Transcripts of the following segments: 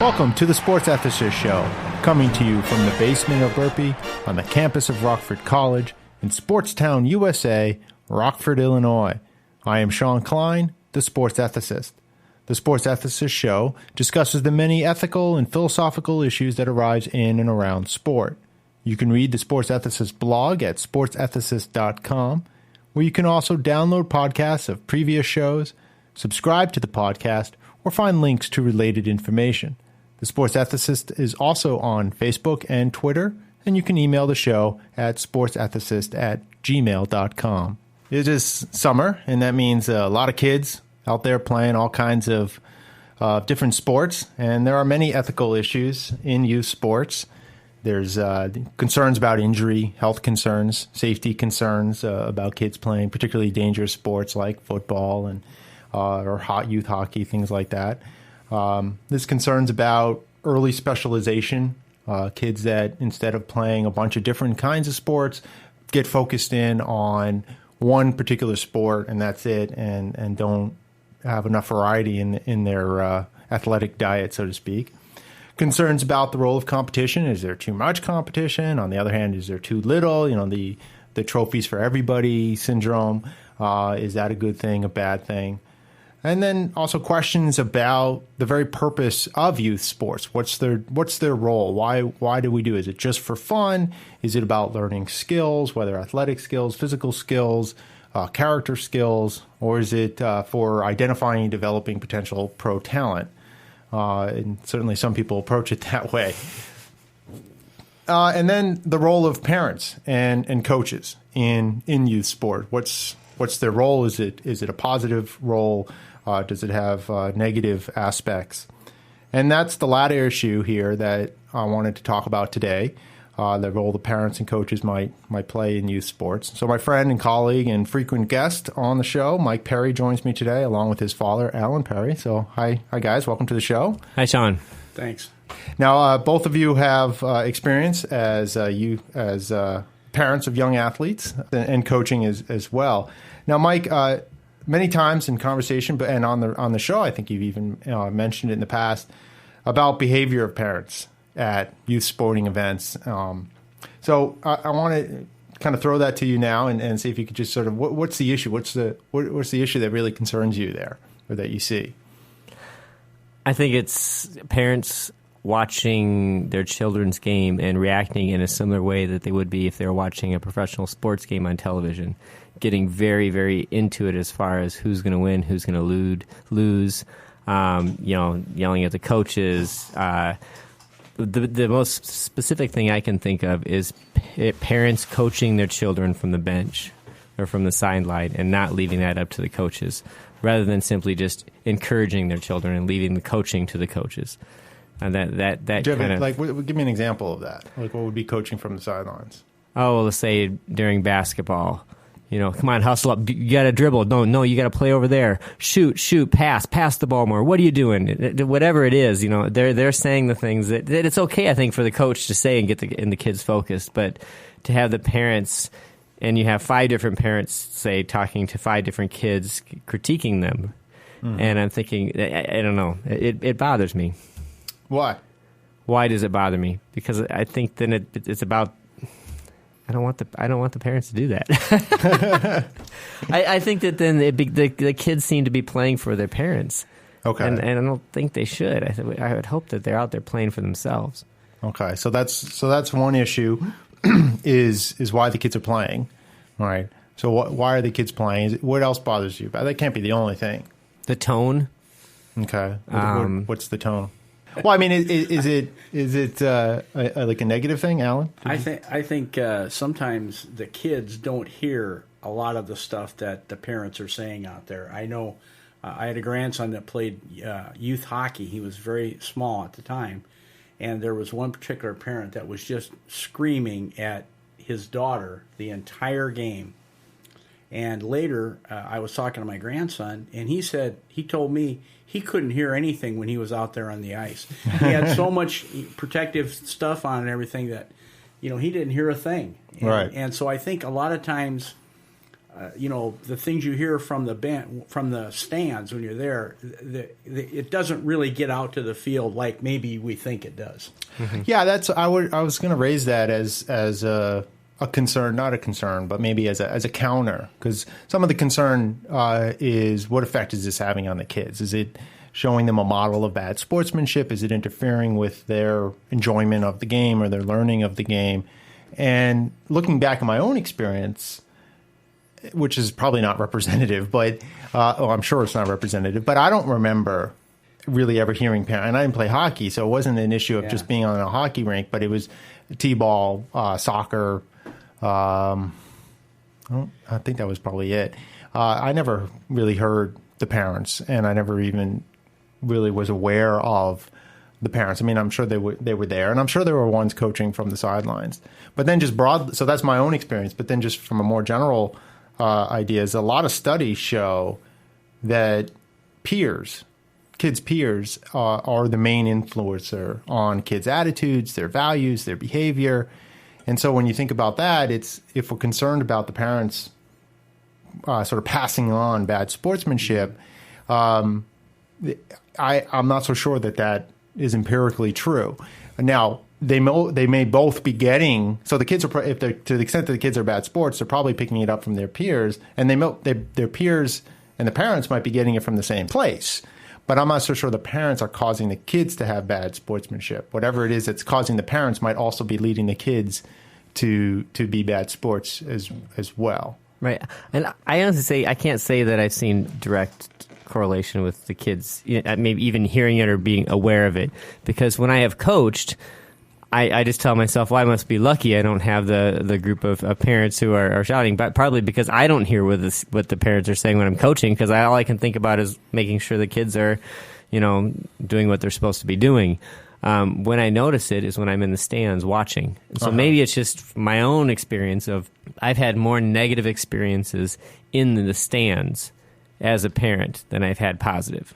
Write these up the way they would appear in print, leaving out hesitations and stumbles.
Welcome to the Sports Ethicist Show, coming to you from the basement of Burpee on the campus of Rockford College in Sportstown, USA, Rockford, Illinois. I am Sean Klein, the Sports Ethicist. The Sports Ethicist Show discusses the many ethical and philosophical issues that arise in and around sport. You can read the Sports Ethicist blog at sportsethicist.com, where you can also download podcasts of previous shows, subscribe to the podcast, or find links to related information. The Sports Ethicist is also on Facebook and Twitter, and you can email the show at sportsethicist@gmail.com. It is summer, and that means a lot of kids out there playing all kinds of different sports, and there are many ethical issues in youth sports. There's concerns about injury, health concerns, safety concerns about kids playing particularly dangerous sports like football and or youth hockey, things like that. There's concerns about early specialization, kids that instead of playing a bunch of different kinds of sports, get focused in on one particular sport and that's it, and don't have enough variety in their athletic diet, so to speak. Concerns about the role of competition. Is there too much competition? On the other hand, is there too little? You know, the trophies for everybody syndrome. Is that a good thing, a bad thing? And then also questions about the very purpose of youth sports. What's their role? Why do we do it? Is it just for fun? Is it about learning skills, whether athletic skills, physical skills, character skills, or is it for identifying and developing potential pro talent? And certainly some people approach it that way. And then the role of parents and coaches in youth sport. What's their role? Is it a positive role? Does it have negative aspects? And that's the latter issue here that I wanted to talk about today, the role the parents and coaches might play in youth sports. So my friend and colleague and frequent guest on the show, Mike Perry, joins me today, along with his father, Alan Perry. So hi guys, welcome to the show. Hi, Sean. Thanks. Now, both of you have experience as parents of young athletes and coaching as well. Now, Mike, many times in conversation, and on the show, I think you've even mentioned it in the past, about behavior of parents at youth sporting events. So I want to kind of throw that to you now and see if you could just sort of what's the issue? What's the issue that really concerns you there, or that you see? I think it's parents watching their children's game and reacting in a similar way that they would be if they were watching a professional sports game on television, getting very, very into it as far as who's going to win, who's going to lose, yelling at the coaches. The most specific thing I can think of is parents coaching their children from the bench or from the sideline and not leaving that up to the coaches, rather than simply just encouraging their children and leaving the coaching to the coaches. And that kind of, like, give me an example of that. Like, what would be coaching from the sidelines? Oh, well, let's say during basketball, come on, hustle up. You got to dribble. No, you got to play over there. Shoot, pass the ball more. What are you doing? Whatever it is, they're saying the things that it's okay, I think, for the coach to say and get the kids focused, but to have the parents, and you have 5 different parents, say, talking to 5 different kids, critiquing them, and I'm thinking, I don't know, it bothers me. Why? Why does it bother me? Because I think then it's about, I don't want the parents to do that. I think that then the kids seem to be playing for their parents. Okay. And I don't think they should. I would hope that they're out there playing for themselves. Okay. So that's one issue is why the kids are playing. All right. So why are the kids playing? What else bothers you? That can't be the only thing. The tone. Okay. What's the tone? Well, I mean, is it like a negative thing, Alan? I think sometimes the kids don't hear a lot of the stuff that the parents are saying out there. I know I had a grandson that played youth hockey. He was very small at the time, and there was one particular parent that was just screaming at his daughter the entire game. And later, I was talking to my grandson, and he told me he couldn't hear anything when he was out there on the ice. He had so much protective stuff on and everything that, he didn't hear a thing. Right. And so I think a lot of times the things you hear from the stands when you're there, it doesn't really get out to the field like maybe we think it does. Mm-hmm. Yeah, I was going to raise that as a concern, not a concern, but maybe as a counter, because some of the concern is what effect is this having on the kids? Is it showing them a model of bad sportsmanship? Is it interfering with their enjoyment of the game or their learning of the game? And looking back at my own experience, which is probably not representative, but I'm sure it's not representative, but I don't remember really ever hearing parents, and I didn't play hockey, so it wasn't an issue of just being on a hockey rink, but it was t-ball, soccer. I think that was probably it. I never really heard the parents, and I never even really was aware of the parents. I mean, I'm sure they were there, and I'm sure there were ones coaching from the sidelines. But then just broadly, so that's my own experience, but then just from a more general ideas, a lot of studies show that kids' peers are the main influencer on kids' attitudes, their values, their behavior. And so when you think about that, if we're concerned about the parents sort of passing on bad sportsmanship, I'm not so sure that is empirically true. Now, they may both be getting, so the kids are, if they're, to the extent that the kids are bad sports, they're probably picking it up from their peers, and their peers and the parents might be getting it from the same place. But I'm not so sure the parents are causing the kids to have bad sportsmanship. Whatever it is that's causing the parents might also be leading the kids to be bad sports as well. Right. And I honestly say, I can't say that I've seen direct correlation with the kids, maybe even hearing it or being aware of it. Because when I have coached, I just tell myself, well, I must be lucky I don't have the group of parents who are shouting, but partly because I don't hear what the parents are saying when I'm coaching, because all I can think about is making sure the kids are, doing what they're supposed to be doing. When I notice it is when I'm in the stands watching. And so maybe it's just my own experience of I've had more negative experiences in the stands as a parent than I've had positive.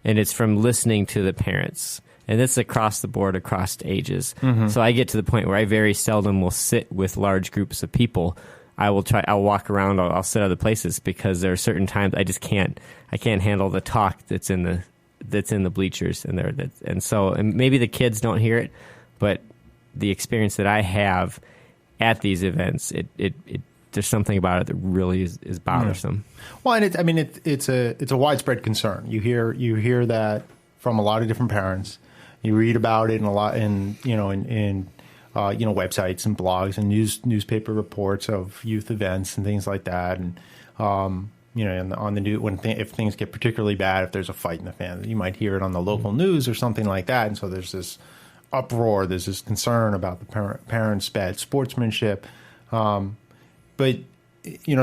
And it's from listening to the parents. And it's across the board, across ages. Mm-hmm. So I get to the point where I very seldom will sit with large groups of people. I'll walk around, I'll sit other places, because there are certain times I can't handle the talk that's in the bleachers and so maybe the kids don't hear it, but the experience that I have at these events, it there's something about it that really is bothersome. Well, and it's a widespread concern. You hear that from a lot of different parents. You read about it in websites and blogs and newspaper reports of youth events and things like that. And on the news, if things get particularly bad, if there's a fight in the family, you might hear it on the local news or something like that. And so there's this uproar, there's this concern about the parents' bad sportsmanship. But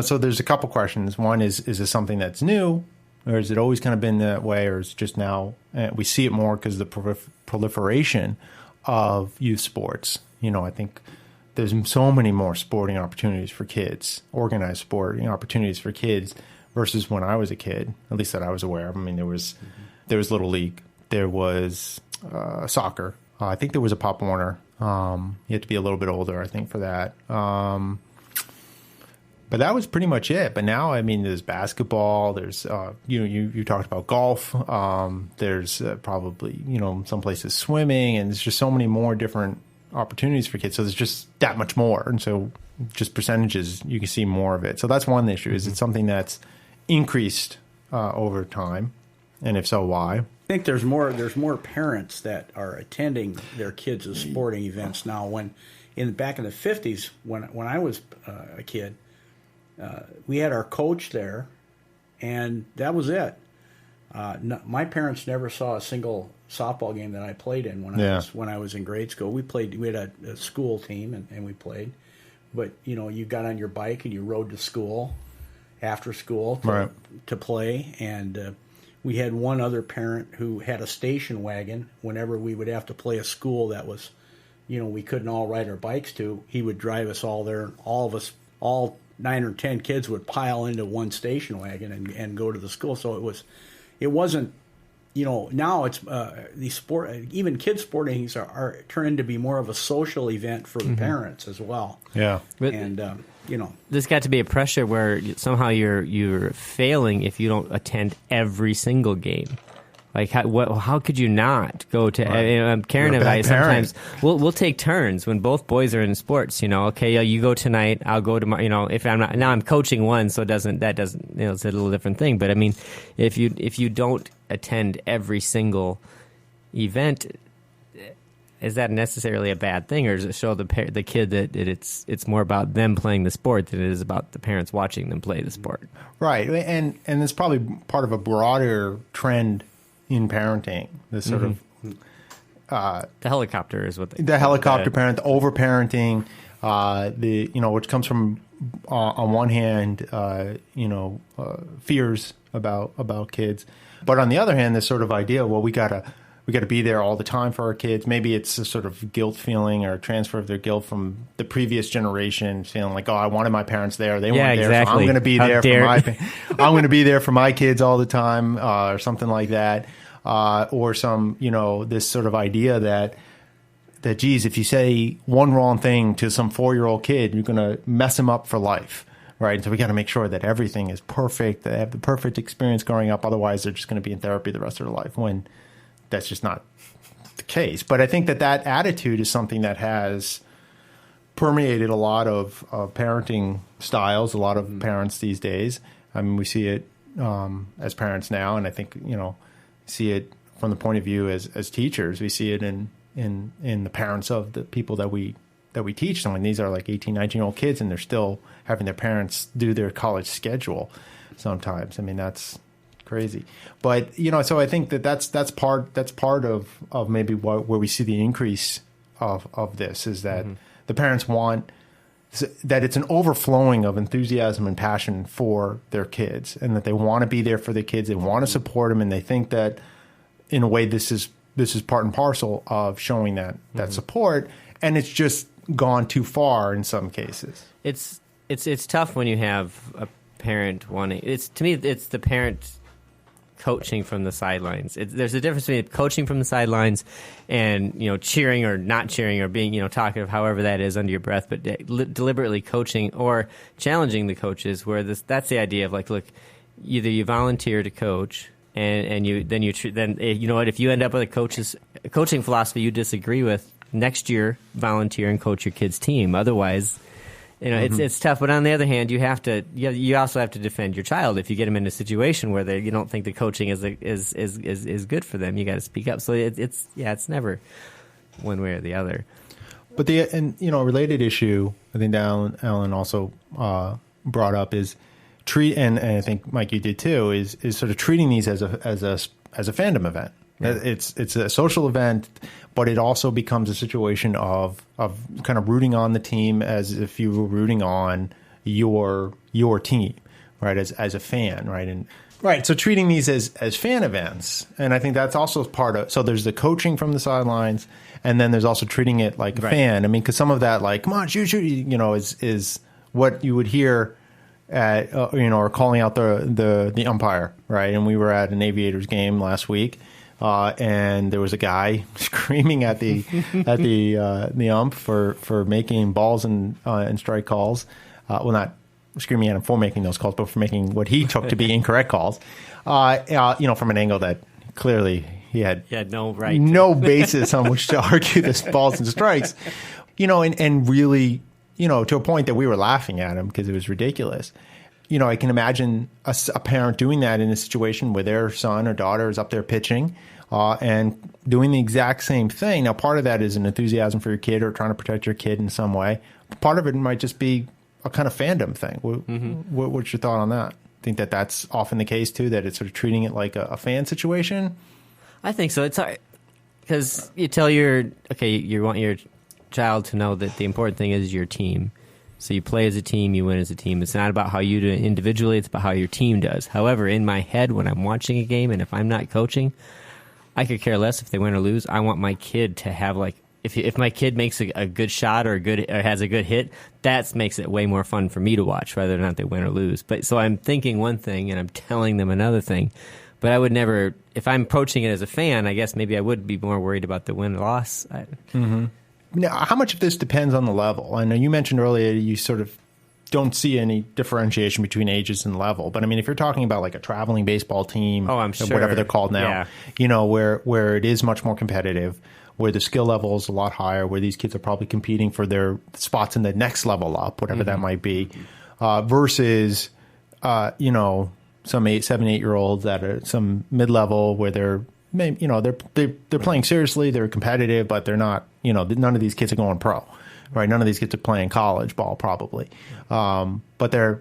so there's a couple questions. One is this something that's new? Or has it always kind of been that way, or is it just now we see it more because of the proliferation of youth sports? I think there's so many more sporting opportunities for kids, organized sporting opportunities for kids versus when I was a kid, at least that I was aware of. I mean, there was Little League, there was soccer. I think there was a Pop Warner. You had to be a little bit older, I think, for that. But that was pretty much it. But now, there's basketball. There's, you talked about golf. There's probably, some places swimming. And there's just so many more different opportunities for kids. So there's just that much more. And so just percentages, you can see more of it. So that's one issue. Is it something that's increased over time? And if so, why? I think there's more parents that are attending their kids' sporting events now. Back in the 50s, when I was a kid, we had our coach there, and that was it. My parents never saw a single softball game that I played in when I was in grade school. We had a school team, and we played. But you got on your bike and you rode to school after school to play. And we had one other parent who had a station wagon. Whenever we would have to play a school that was, we couldn't all ride our bikes to, he would drive us all there. All 9 or 10 kids would pile into one station wagon and go to the school. So it wasn't now it's these sport, even kids sporting are turning to be more of a social event for the parents as well. Yeah, and there's got to be a pressure where somehow you're failing if you don't attend every single game. Like how could you not go to? Right. Karen and I sometimes we'll take turns when both boys are in sports. Okay, you go tonight, I'll go tomorrow. If I'm not now, I'm coaching one, so that doesn't it's a little different thing. But I mean, if you don't attend every single event, is that necessarily a bad thing, or does it show the kid that it's more about them playing the sport than it is about the parents watching them play the sport? Right, and it's probably part of a broader trend in parenting. This sort of the helicopter is what the helicopter parent, the over-parenting, which comes from on one hand, fears about kids, but on the other hand, this sort of idea, well, we gotta be there all the time for our kids. Maybe it's a sort of guilt feeling or a transfer of their guilt from the previous generation, feeling like, oh, I wanted my parents there, they weren't there, so I'm going to be there I'm going to be there for my kids all the time, or something like that, or some this sort of idea that geez, if you say one wrong thing to some 4-year-old kid, you're going to mess him up for life. Right, so we got to make sure that everything is perfect. They have the perfect experience growing up. Otherwise, they're just going to be in therapy the rest of their life. When that's just not the case. But I think that attitude is something that has permeated a lot of parenting styles. A lot of parents these days. I mean, we see it as parents now, and I think see it from the point of view as teachers. We see it in the parents of the people that we teach. So when these are like 18, 19-year-old kids, and they're still having their parents do their college schedule sometimes. I mean, that's crazy. But, so I think that's part of maybe where we see the increase of this, is that the parents want that it's an overflowing of enthusiasm and passion for their kids, and that they want to be there for their kids. They want to support them, and they think that in a way this is part and parcel of showing that support, and it's just gone too far in some cases. It's tough when you have a parent wanting. To me, it's the parent coaching from the sidelines. There's a difference between coaching from the sidelines and cheering or not cheering or being talkative, however that is, under your breath, but deliberately coaching or challenging the coaches. Where that's the idea of like, look, either you volunteer to coach and you know what, if you end up with a coaching philosophy you disagree with, next year volunteer and coach your kid's team. Otherwise, it's tough. But on the other hand, you also have to defend your child. If you get them in a situation where you don't think the coaching is good for them, you got to speak up. So it's never one way or the other. But a related issue I think that Alan also brought up is and I think Mike, you did too, is sort of treating these as a fandom event. Yeah. It's a social event, but it also becomes a situation of kind of rooting on the team as if you were rooting on your team, right? As a fan, right? And right, so treating these as fan events, and I think that's also part of. So there's the coaching from the sidelines, and then there's also treating it like a fan. I mean, because some of that, like, come on, shoot, is what you would hear at or calling out the umpire, right? And we were at an Aviators game last week. And there was a guy screaming at the ump for making balls and strike calls. Well, not screaming at him for making those calls, but for making what he took to be incorrect calls. From an angle that clearly he had no basis on which to argue this balls and strikes. And really, to a point that we were laughing at him because it was ridiculous. I can imagine a parent doing that in a situation where their son or daughter is up there pitching and doing the exact same thing. Now, part of that is an enthusiasm for your kid or trying to protect your kid in some way. Part of it might just be a kind of fandom thing. What's your thought on that? Think that that's often the case, too, that it's sort of treating it like a fan situation? I think so. It's hard because you tell you want your child to know that the important thing is your team. So you play as a team, you win as a team. It's not about how you do it individually, it's about how your team does. However, in my head, when I'm watching a game and if I'm not coaching, I could care less if they win or lose. I want my kid to have, like, if my kid makes a good shot or has a good hit, that makes it way more fun for me to watch, whether or not they win or lose. But so I'm thinking one thing and I'm telling them another thing. But I would never, if I'm approaching it as a fan, I guess maybe I would be more worried about the win or loss. Now, how much of this depends on the level? I know you mentioned earlier you sort of don't see any differentiation between ages and level. But I mean, if you're talking about like a traveling baseball team, I'm sure. whatever they're called now, where it is much more competitive, where the skill level is a lot higher, where these kids are probably competing for their spots in the next level up, whatever that might be, versus, some 7-8-year-olds that are some mid-level where they're playing seriously, they're competitive, but they're not, none of these kids are going pro, right? None of these kids are playing college ball probably. But they're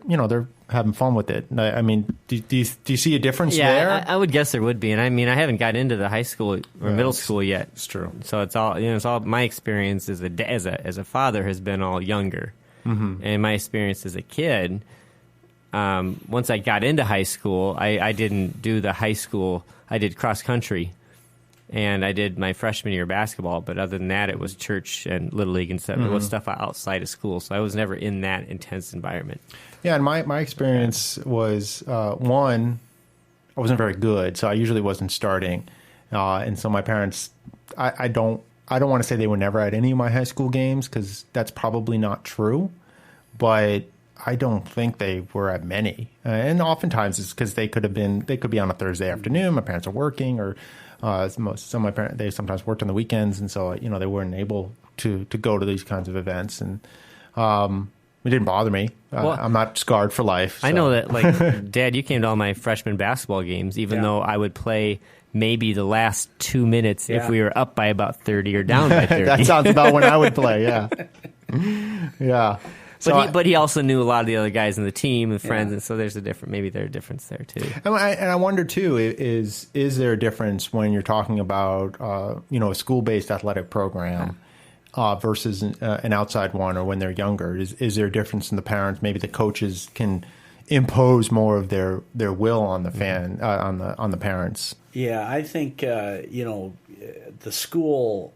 having fun with it. I mean, do you see a difference there? I would guess there would be. And I mean, I haven't got into the high school or middle school yet. It's true. So it's all my experience as a father has been all younger. And my experience as a kid, once I got into high school, I didn't do the high school. I did cross country, and I did my freshman year basketball. But other than that, it was church and Little League and stuff. It was stuff outside of school. So I was never in that intense environment. Yeah, and my experience was, one, I wasn't very good, so I usually wasn't starting. And so my parents, I don't want to say they were never at any of my high school games because that's probably not true. But I don't think they were at many. And oftentimes it's because they could be on a Thursday afternoon. My parents are working, or some of my parents, they sometimes worked on the weekends. And so, they weren't able to go to these kinds of events. And it didn't bother me. I'm not scarred for life. So. I know that, like, Dad, you came to all my freshman basketball games, even though I would play maybe the last 2 minutes if we were up by about 30 or down by 30. That sounds about when I would play, yeah. Yeah. But he also knew a lot of the other guys in the team and friends, and so there's a difference there too. And I wonder too, is there a difference when you're talking about a school-based athletic program versus an outside one, or when they're younger? Is there a difference in the parents? Maybe the coaches can impose more of their will on the fan on the parents. Yeah, I think the school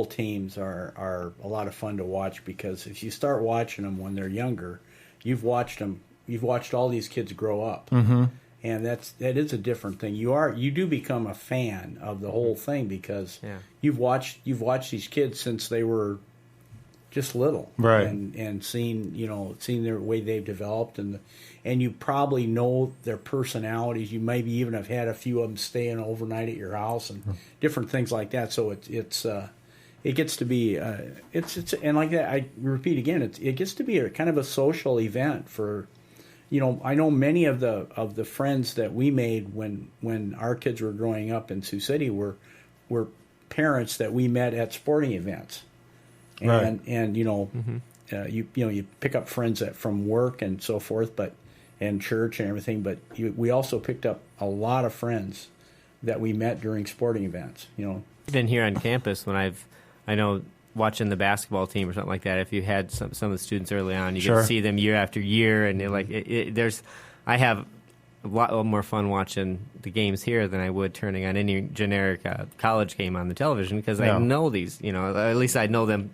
teams are a lot of fun to watch, because if you start watching them when they're younger, you've watched all these kids grow up, and that is a different thing. You do become a fan of the whole thing, because you've watched these kids since they were just little, right? And seen their way they've developed, and you probably know their personalities. You maybe even have had a few of them staying overnight at your house and different things like that. So it gets to be it's and like that. I repeat again, it gets to be a kind of a social event for. I know many of the friends that we made when our kids were growing up in Sioux City were parents that we met at sporting events. Right. And you pick up friends from work and so forth, and church and everything. But we also picked up a lot of friends that we met during sporting events. Been here on campus when I know watching the basketball team or something like that. If you had some of the students early on, you get to see them year after year, and they're like, I have a lot more fun watching the games here than I would turning on any generic college game on the television, because I know these, at least I know them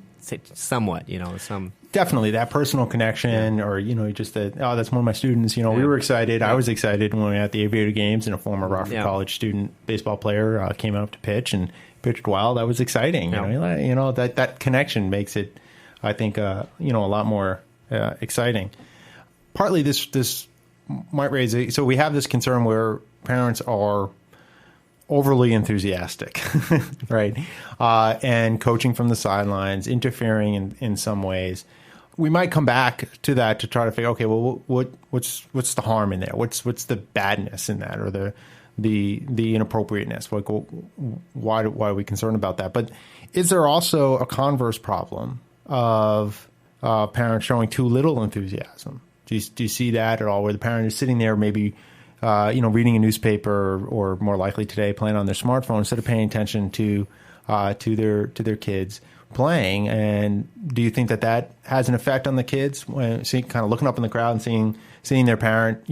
somewhat, some. Definitely that personal connection, or, just that, that's one of my students, we were excited. I was excited when we were at the Aviator games, and a former Rockford College student baseball player came up to pitch and pitched well. That was exciting. That connection makes it, I think, a lot more exciting. Partly this might raise so we have this concern where parents are overly enthusiastic, right? And coaching from the sidelines, interfering in some ways. We might come back to that to try to figure, okay, well, what's the harm in there? What's the badness in that, or the inappropriateness? Like, why are we concerned about that? But is there also a converse problem of parents showing too little enthusiasm? Do you see that at all, where the parent is sitting there maybe reading a newspaper, or more likely today playing on their smartphone instead of paying attention to their kids playing? And do you think that has an effect on the kids, when kind of looking up in the crowd and seeing their parent,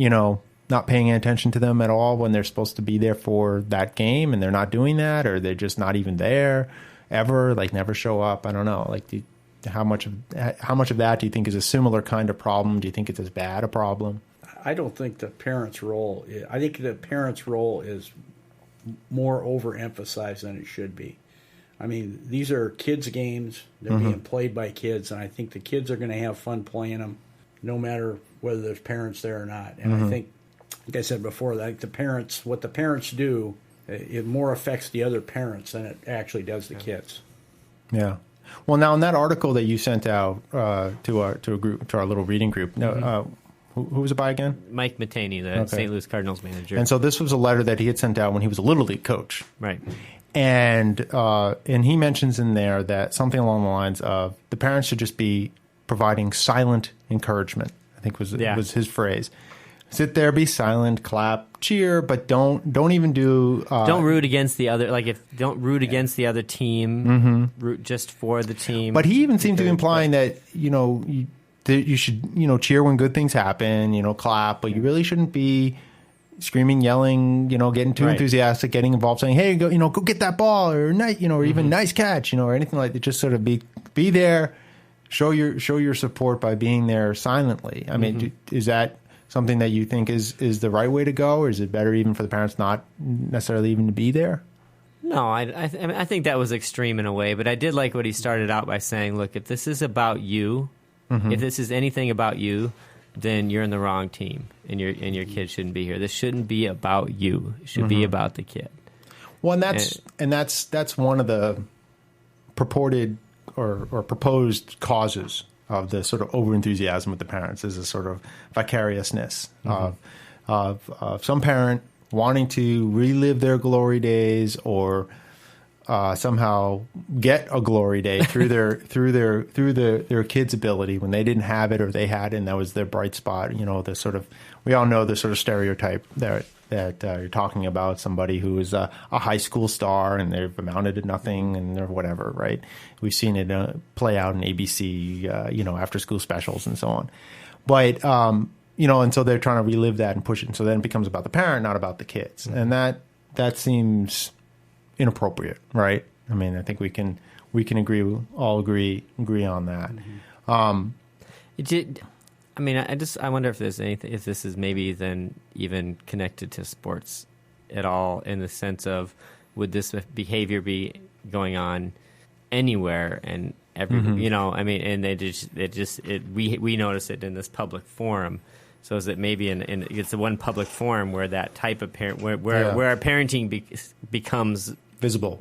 not paying attention to them at all when they're supposed to be there for that game, and they're not doing that, or they're just not even there ever, like never show up? I don't know. Like, how much of that do you think is a similar kind of problem? Do you think it's as bad a problem? I don't think the parent's role. I think the parent's role is more overemphasized than it should be. I mean, these are kids' games. They're being played by kids, and I think the kids are going to have fun playing them, no matter whether there's parents there or not. And I think, like I said before, like what the parents do, it more affects the other parents than it actually does the kids. Yeah. Well, now in that article that you sent out to our little reading group, who was it by again? Mike Mataney, the St. Louis Cardinals manager. And so this was a letter that he had sent out when he was a Little League coach. Right. And he mentions in there that something along the lines of the parents should just be providing silent encouragement, I think was his phrase. Sit there, be silent, clap, cheer, but don't even do. Don't root against the other. Don't root against the other team. Root just for the team. But he even seemed to be implying that you should cheer when good things happen. Clap, but you really shouldn't be screaming, yelling. Getting too enthusiastic, getting involved, saying, "Hey, go get that ball," or or even nice catch, or anything like that. Just sort of be there, show your support by being there silently. I mean, is that something that you think is the right way to go, or is it better even for the parents not necessarily even to be there? No, I think that was extreme in a way, but I did like what he started out by saying, look, if this is about you, if this is anything about you, then you're in the wrong team, and your kid shouldn't be here. This shouldn't be about you. It should be about the kid. Well, and that's one of the purported or proposed causes of the sort of overenthusiasm with the parents, is a sort of vicariousness of some parent wanting to relive their glory days, or somehow get a glory day through their kid's ability when they didn't have it, or they had it and that was their bright spot. The sort of, we all know the sort of stereotype that you're talking about, somebody who is a high school star and they've amounted to nothing and they're whatever, right? We've seen it play out in ABC, after school specials and so on. But, and so they're trying to relive that and push it. And so then it becomes about the parent, not about the kids. And that seems inappropriate, right? I mean, I think we can agree on that. I wonder if there's anything, if this is maybe then even connected to sports at all, in the sense of, would this behavior be going on anywhere and every, and we notice it in this public forum. So is it maybe it's the one public forum where that type of parent, where our parenting becomes visible,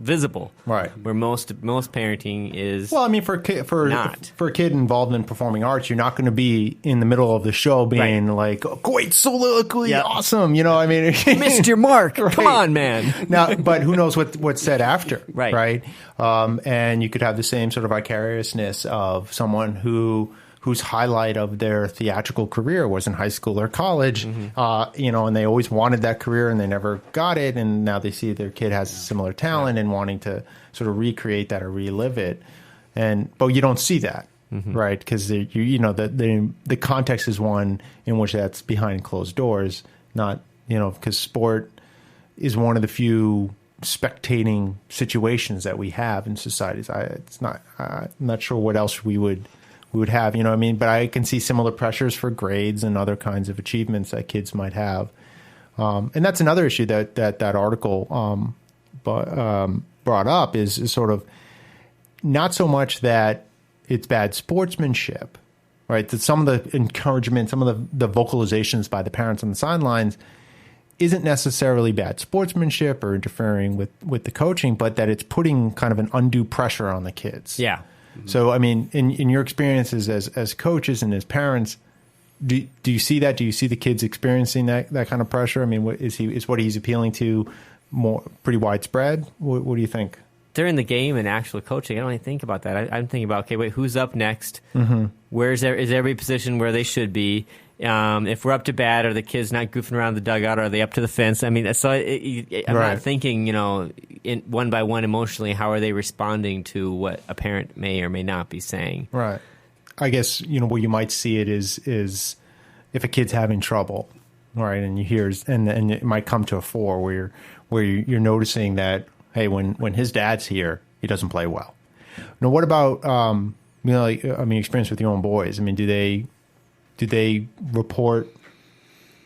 right? Where most parenting is. Well, I mean, for a kid involved in performing arts, you're not going to be in the middle of the show being like, oh, "Great soliloquy, awesome!" I mean, missed your mark. Right. Come on, man. Now, but who knows what's said after, right? And you could have the same sort of vicariousness of someone whose highlight of their theatrical career was in high school or college, and they always wanted that career and they never got it, and now they see their kid has a similar talent and wanting to sort of recreate that or relive it, but you don't see that, right? Because the context is one in which that's behind closed doors, not because sport is one of the few spectating situations that we have in societies. I'm not sure what else we would have, but I can see similar pressures for grades and other kinds of achievements that kids might have. And that's another issue that article brought up is sort of not so much that it's bad sportsmanship, right? That some of the encouragement, some of the vocalizations by the parents on the sidelines isn't necessarily bad sportsmanship or interfering with the coaching, but that it's putting kind of an undue pressure on the kids. Yeah. So, I mean, in your experiences as coaches and as parents, do you see that? Do you see the kids experiencing that kind of pressure? I mean, what he's appealing to pretty widespread? What do you think? During the game and actual coaching, I don't even think about that. I'm thinking about, okay, wait, who's up next? Is every position where they should be? If we're up to bat, are the kids not goofing around the dugout? Are they up to the fence? I mean, so I'm not thinking, one by one emotionally, how are they responding to what a parent may or may not be saying? Right. I guess, where you might see it is if a kid's having trouble, right, and you hear, and it might come to a fore where you're noticing that, hey, when his dad's here, he doesn't play well. Now, what about, experience with your own boys? I mean, do they report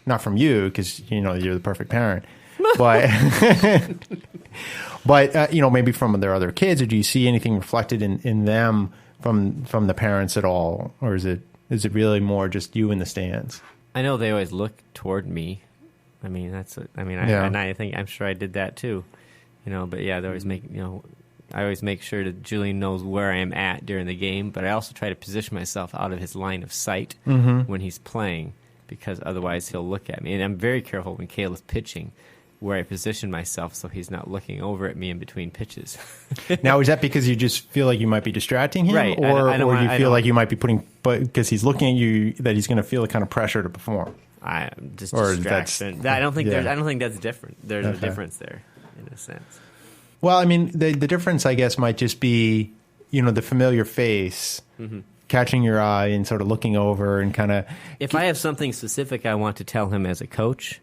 not from you because you're the perfect parent, but but maybe from their other kids, or do you see anything reflected in them from the parents at all, or is it really more just you in the stands? I know they always look toward me. I mean, I'm sure I did that too, but yeah, they always make, I always make sure that Julian knows where I am at during the game, but I also try to position myself out of his line of sight when he's playing, because otherwise he'll look at me. And I'm very careful when Caleb's pitching where I position myself so he's not looking over at me in between pitches. Now, is that because you just feel like you might be distracting him? Right. Or you feel like you might be because he's looking at you, that he's going to feel the kind of pressure to perform? Just distraction. I don't think that's different. There's a difference there in a sense. Well, I mean, the difference, I guess, might just be, the familiar face catching your eye and sort of looking over and kind of... If I have something specific I want to tell him as a coach,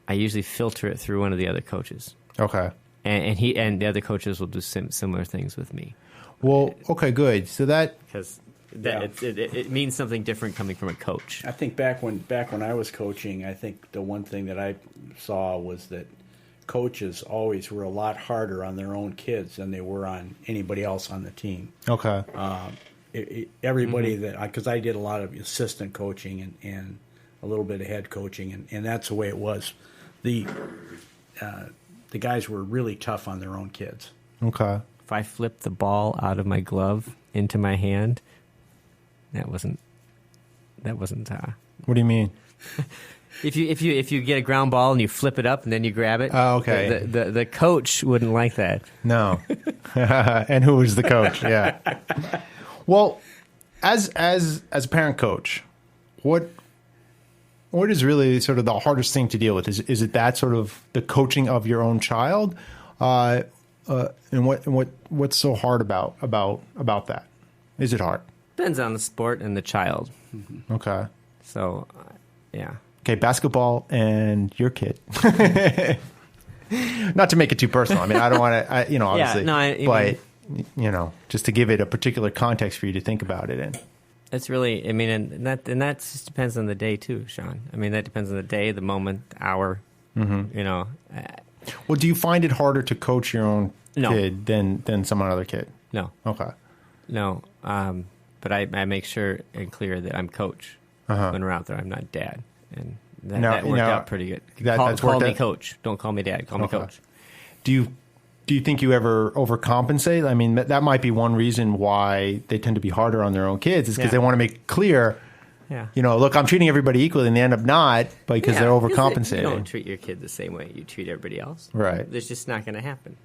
I usually filter it through one of the other coaches. Okay. And the other coaches will do similar things with me. Well, okay, good. So that... Because it means something different coming from a coach. I think back when I was coaching, I think the one thing that I saw was that coaches always were a lot harder on their own kids than they were on anybody else on the team. Okay. Everybody because I did a lot of assistant coaching and a little bit of head coaching, and that's the way it was. The guys were really tough on their own kids. Okay. If I flipped the ball out of my glove into my hand, that wasn't. What do you mean? If you get a ground ball and you flip it up and then you grab it, oh, okay. The coach wouldn't like that. No. And who was the coach? Yeah. Well, as a parent coach, what is really sort of the hardest thing to deal with? Is it that sort of the coaching of your own child, and what's so hard about that? Is it hard? Depends on the sport and the child. Okay. So, yeah. Okay, basketball and your kid. Not to make it too personal. I mean, I don't want to, obviously. Yeah, but, just to give it a particular context for you to think about it in. It's really, and that just depends on the day too, Sean. I mean, that depends on the day, the moment, the hour. Well, do you find it harder to coach your own kid than some other kid? No. Okay. No. But I make sure and clear that I'm coach when we're out there. I'm not dad, and that worked out pretty good. Call me coach. Don't call me dad. Call me coach. Do you think you ever overcompensate? I mean, that might be one reason why they tend to be harder on their own kids, is because they want to make clear, look, I'm treating everybody equally, and they end up not because they're overcompensating. You don't treat your kid the same way you treat everybody else. Right. It's just not going to happen.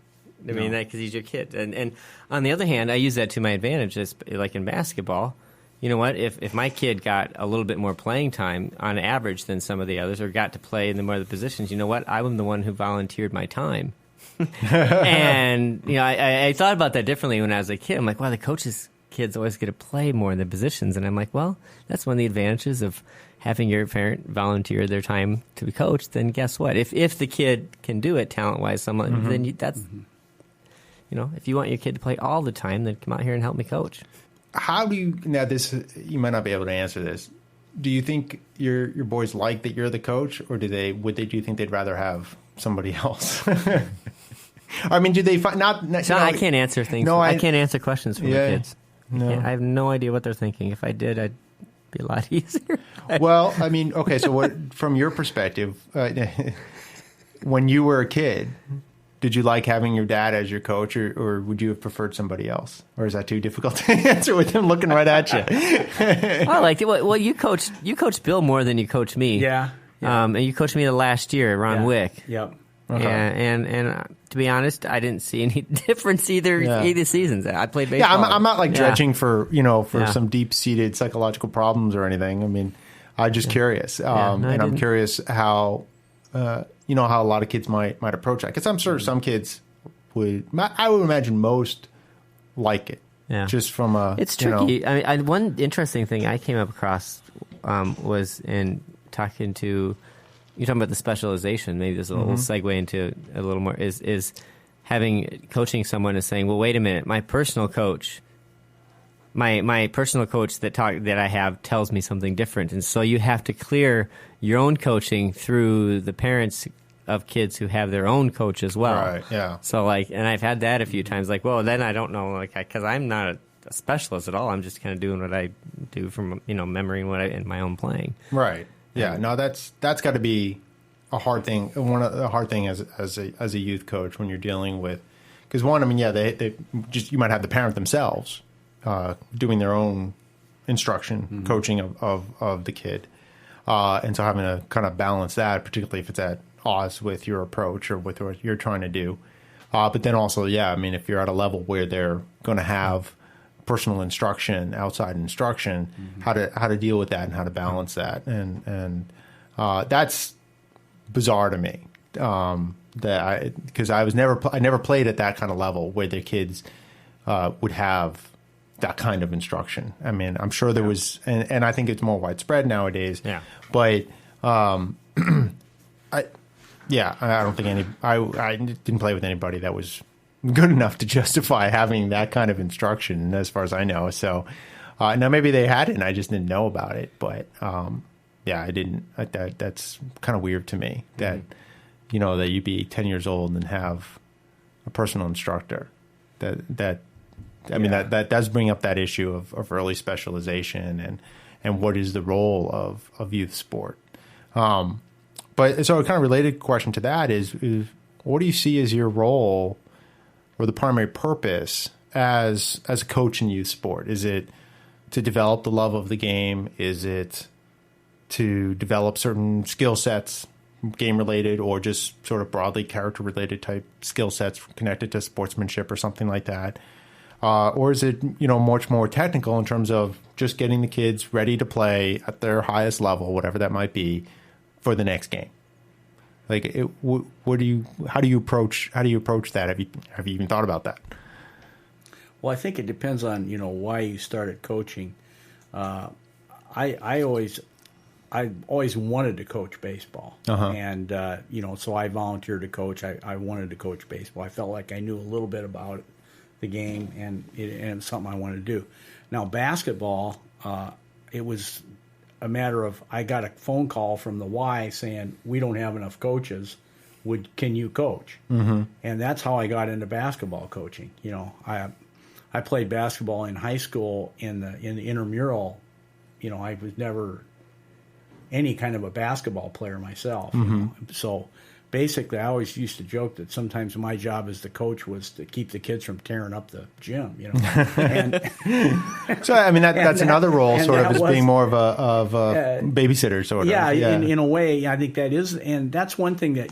I mean, because he's your kid. And on the other hand, I use that to my advantage, like in basketball. You know what? If my kid got a little bit more playing time on average than some of the others, or got to play in the more of the positions, you know what? I'm the one who volunteered my time. And, I thought about that differently when I was a kid. I'm like, wow, the coaches' kids always get to play more in the positions. And I'm like, well, that's one of the advantages of having your parent volunteer their time to be coached. Then guess what? If the kid can do it talent-wise, then that's... if you want your kid to play all the time, then come out here and help me coach. How do you you might not be able to answer this. Do you think your boys like that you're the coach, or do you think they'd rather have somebody else? I mean, do they find I can't answer things. No, I can't answer questions for my kids. No. I have no idea what they're thinking. If I did, I'd be a lot easier. Well, I mean, okay, so from your perspective, when you were a kid, did you like having your dad as your coach, or would you have preferred somebody else? Or is that too difficult to answer with him looking right at you? I liked it. Well, you coached Bill more than you coached me. Yeah. And you coached me the last year, Ron Wick. Yep. And to be honest, I didn't see any difference either seasons. I played baseball. Yeah, I'm not dredging for some deep seated psychological problems or anything. I mean, I'm just curious, I'm curious how how a lot of kids might approach that, because I'm sure some kids would. I would imagine most like it. Yeah, just from it's tricky. I mean, one interesting thing I came up across was in talking to. You're talking about the specialization. Maybe there's a little segue into a little more. Is coaching someone is saying, well, wait a minute, my personal coach my personal coach that I have tells me something different, and so you have to clear your own coaching through the parents of kids who have their own coach as well. Right. Yeah. So and I've had that a few times. Well, then I don't know, because I'm not a specialist at all. I'm just kind of doing what I do from memorying what in my own playing. Right. Yeah. No, that's got to be a hard thing. One of the hard thing as a youth coach when you're dealing with, because one, I mean, yeah, they just, you might have the parent themselves doing their own instruction, coaching of the kid, and so having to kind of balance that, particularly if it's at odds with your approach or with what you're trying to do. But then also, yeah, I mean, if you're at a level where they're going to have personal instruction, outside instruction, how to deal with that and how to balance that, and that's bizarre to me. Because I never played at that kind of level where the kids would have that kind of instruction. I mean, I'm sure there was, and I think it's more widespread nowadays. Yeah. But I don't think I didn't play with anybody that was good enough to justify having that kind of instruction, as far as I know. So now maybe they had it and I just didn't know about it. But I didn't. That's kind of weird to me that that you'd be 10 years old and have a personal instructor. That does bring up that issue of early specialization and what is the role of youth sport. But so a kind of related question to that is what do you see as your role or the primary purpose as a coach in youth sport? Is it to develop the love of the game? Is it to develop certain skill sets, game related, or just sort of broadly character related type skill sets connected to sportsmanship or something like that? Or is it, much more technical in terms of just getting the kids ready to play at their highest level, whatever that might be, for the next game? Like, how do you approach that? Have you even thought about that? Well, I think it depends on why you started coaching. I always wanted to coach baseball, and so I volunteered to coach. I wanted to coach baseball. I felt like I knew a little bit about the game, and it was something I wanted to do. Now, basketball, it was a matter of, I got a phone call from the Y saying, we don't have enough coaches. Can you coach? Mm-hmm. And that's how I got into basketball coaching. I played basketball in high school in the intramural. I was never any kind of a basketball player myself. So basically, I always used to joke that sometimes my job as the coach was to keep the kids from tearing up the gym. And, so I mean that's another role, sort of, as being more of a babysitter, sort of. Yeah, in a way, I think that is, and that's one thing that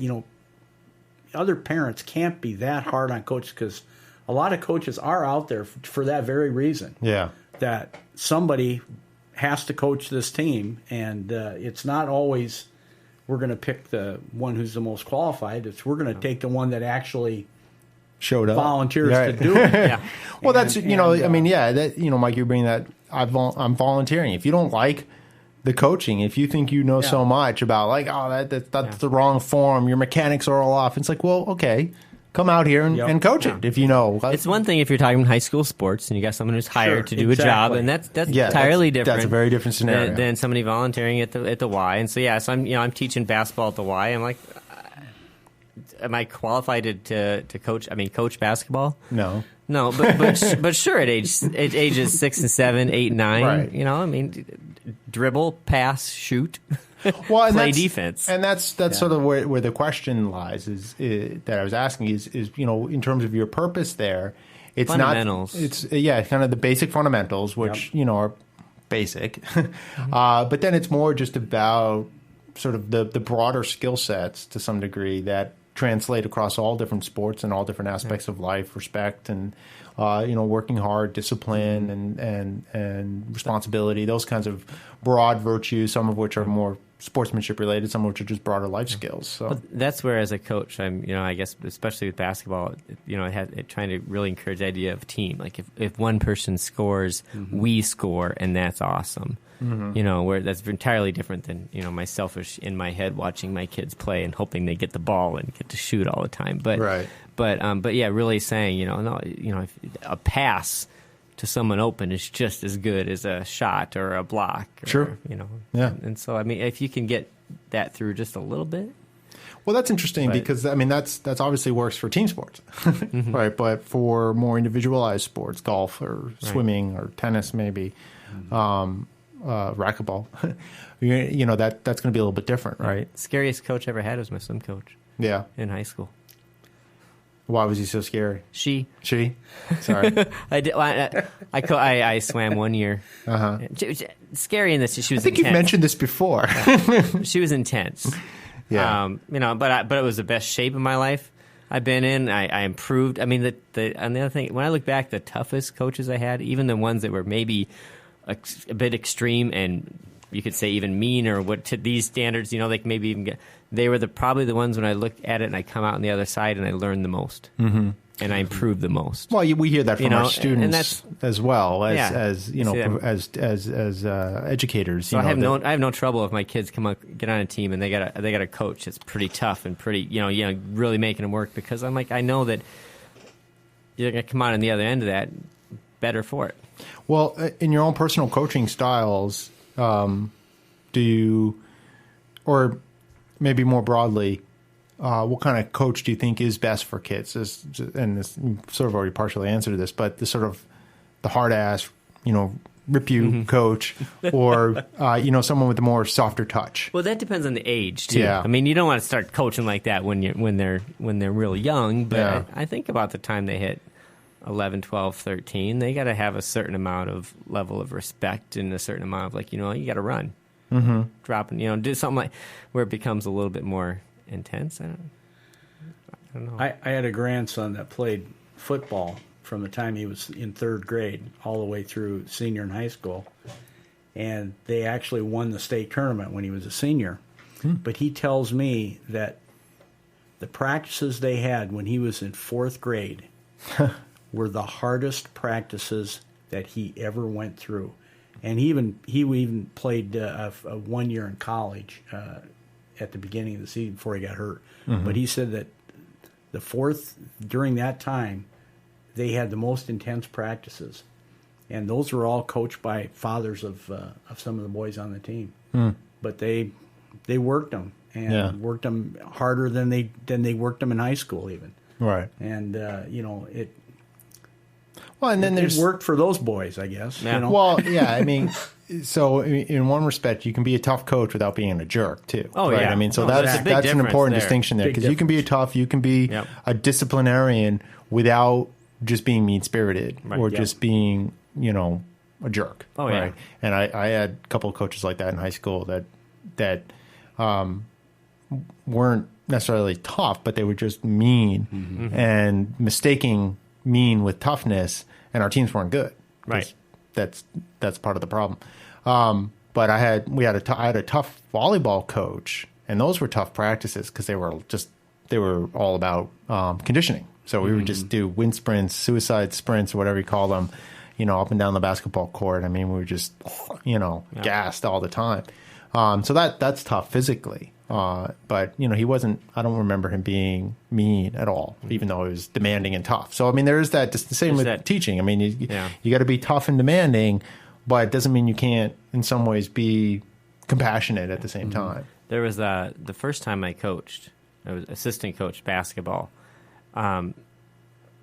other parents can't be that hard on coaches, because a lot of coaches are out there for that very reason. Yeah, that somebody has to coach this team, and it's not always we're going to pick the one who's the most qualified. We're going to take the one that actually showed up, volunteers to do it. Yeah. Well, that's I mean, that Mike, you're bringing that. I'm volunteering. If you don't like the coaching, if you think so much about that's the wrong form, your mechanics are all off. It's like, well, okay, come out here and coach it. If it's one thing if you're talking high school sports and you got someone who's hired to do a job, and that's entirely different. That's a very different scenario than somebody volunteering at the Y. And so so I'm teaching basketball at the Y. I'm like, am I qualified to coach? I mean, coach basketball? No, but sure, at ages 6 and 7, 8 and 9, right. I mean, dribble, pass, shoot. Well, play defense, and that's sort of where the question lies. Is that I was asking is in terms of your purpose there, it's fundamentals. It's kind of the basic fundamentals, which are basic, but then it's more just about sort of the broader skill sets to some degree that translate across all different sports and all different aspects of life, respect and working hard, discipline and responsibility, those kinds of broad virtues, some of which are more sportsmanship related, some of which are just broader life skills. So well, that's where, as a coach, I'm, I guess, especially with basketball, trying to really encourage the idea of team. Like if one person scores, we score, and that's awesome. Where that's entirely different than, my selfish in my head watching my kids play and hoping they get the ball and get to shoot all the time. But, right. But yeah, really saying, if a pass to someone open is just as good as a shot or a block. Or, Sure. Yeah. And so, I mean, if you can get that through just a little bit. Well, that's interesting because, I mean, that's obviously works for team sports, right? But for more individualized sports, golf or swimming or tennis maybe, racquetball, that's going to be a little bit different, right? Scariest coach I ever had was my swim coach. Yeah. In high school. Why was he so scary? She. Sorry. I swam 1 year. Scary in this. She was. I think intense. you've mentioned this before. She was intense. Yeah. But it was the best shape of my life I've been in. I improved. I mean, and the other thing, when I look back, the toughest coaches I had, even the ones that were maybe a bit extreme and you could say even mean or what to these standards, like maybe even they were probably the ones when I look at it and I come out on the other side and I learn the most. Mm-hmm. And I improve the most. Well, we hear that from our students and that's, as well as educators. So I have no trouble if my kids get on a team and they got a coach that's pretty tough and pretty really making them work, because I'm like, I know that you're going to come out on the other end of that better for it. Well, in your own personal coaching styles, do you, or maybe more broadly, what kind of coach do you think is best for kids? And this, you sort of already partially answered this, but the sort of the hard ass, rip you coach, or someone with a more softer touch. Well, that depends on the age too. Yeah. I mean, you don't want to start coaching like that when they're really young. But I think about the time they hit 11, 12, 13, they got to have a certain amount of level of respect and a certain amount of you got to run, dropping, do something like where it becomes a little bit more intense. I don't know. I had a grandson that played football from the time he was in third grade all the way through senior in high school, and they actually won the state tournament when he was a senior. But he tells me that the practices they had when he was in fourth grade were the hardest practices that he ever went through. And he even played 1 year in college at the beginning of the season before he got hurt. But he said that during that time, they had the most intense practices, and those were all coached by fathers of some of the boys on the team. But they worked them and worked them harder than they worked them in high school even. Right. And it. Well, and then it worked for those boys, I guess. Yeah. Well, yeah, I mean, so in one respect, you can be a tough coach without being a jerk too. Oh, right? yeah. I mean, so that's an important there. distinction there, because you can be you can be a disciplinarian without just being mean spirited or just being a jerk. Oh yeah. Right? And I had a couple of coaches like that in high school that weren't necessarily tough, but they were just mean and mistaking mean with toughness, and our teams weren't good. Right. That's part of the problem. But I had a tough volleyball coach, and those were tough practices because they were all about conditioning. So we would just do wind sprints, suicide sprints, or whatever you call them, up and down the basketball court. I mean, we were just, gassed all the time. So that's tough physically. But he wasn't. I don't remember him being mean at all, even though he was demanding and tough. So I mean, there is that. Just the same with teaching. I mean, you got to be tough and demanding, but it doesn't mean you can't, in some ways, be compassionate at the same time. There was the first time I coached. I was assistant coach basketball, and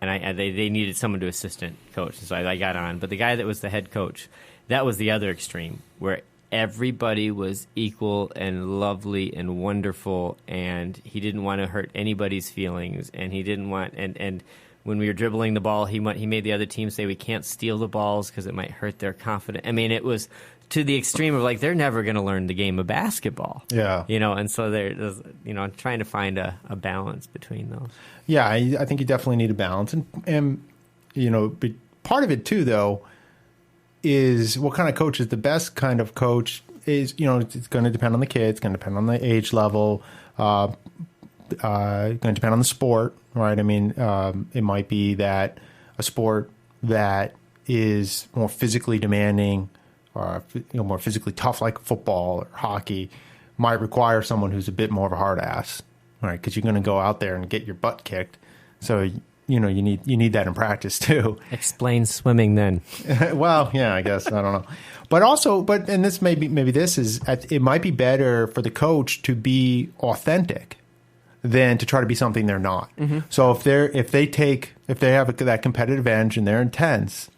they needed someone to assistant coach, so I got on. But the guy that was the head coach, that was the other extreme, where everybody was equal and lovely and wonderful, and he didn't want to hurt anybody's feelings, and he didn't want and when we were dribbling the ball, he made the other team say we can't steal the balls because it might hurt their confidence. I mean, it was to the extreme of they're never going to learn the game of basketball. Yeah. And so there's trying to find a balance between those. Yeah, I think you definitely need a balance, and but part of it too, though, is what kind of coach is the best kind of coach is, it's going to depend on the kid. It's going to depend on the age level, going to depend on the sport, right? I mean, it might be that a sport that is more physically demanding or more physically tough, like football or hockey, might require someone who's a bit more of a hard ass, right? Because you're going to go out there and get your butt kicked. So you need that in practice too. Explain swimming then. Well, yeah, I guess, I don't know. But this maybe this is, it might be better for the coach to be authentic than to try to be something they're not. So if they have that competitive edge and they're intense,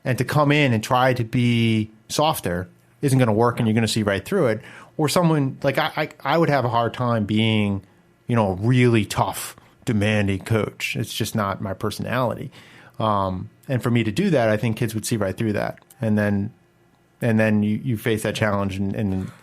and to come in and try to be softer isn't going to work, and you're going to see right through it. Or someone like I would have a hard time being, a really tough, demanding coach. It's just not my personality. And for me to do that, I think kids would see right through that. And then you face that challenge